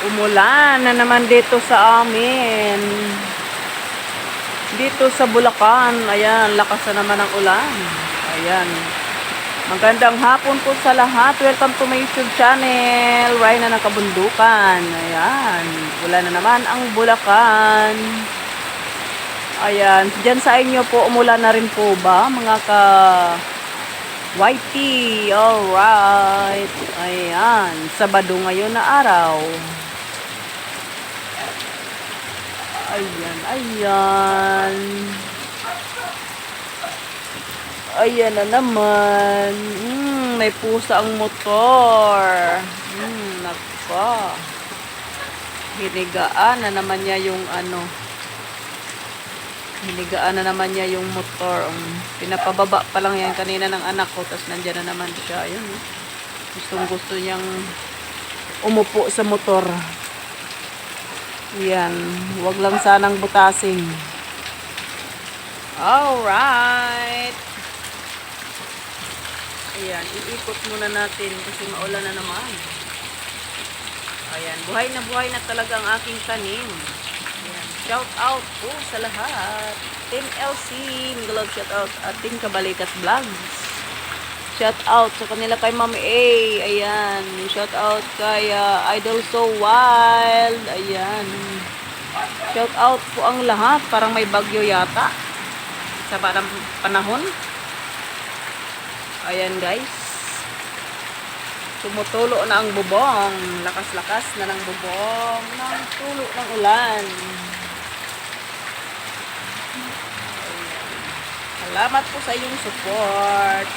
Umulan na naman dito sa amin. Dito sa Bulacan. Ayan, lakas na naman ang ulan. Ayan. Magandang hapon po sa lahat. Welcome to my YouTube channel. Ryan na ng Kabundukan. Ayan. Ulan na naman ang Bulacan. Ayan. Diyan sa inyo po, umulan na rin po ba? Mga ka YT. Alright. Ayan. Sabado ngayon na araw. Ayan, ayan. Ayan na naman. May pusa ang motor. Nako. Hinigaan na naman niya yung ano. Hinigaan na naman niya yung motor. Pinapababa pa lang yan kanina ng anak ko. Tapos nandyan na naman siya. Ayan. Gustong gusto niyang umupo sa motor. Yan, wag lang sanang butasin. Alright. Ayan, iikot muna natin kasi maulan na naman. Ayan, buhay na talaga ang aking tanim. Ayan, shout out po sa lahat. Team LC, Migalog shout out at Team Kabalikat Vlogs. Shout out sa kanila kay Mami A. Ayan. Shout out kay Idol So Wild. Ayan. Shout out po ang lahat. Parang may bagyo yata. Sa parang panahon. Ayan guys. Tumutulo na ang bubong. Lakas-lakas na ng bubong. Nang tulo ng ulan. Ayan. Salamat po sa iyong support.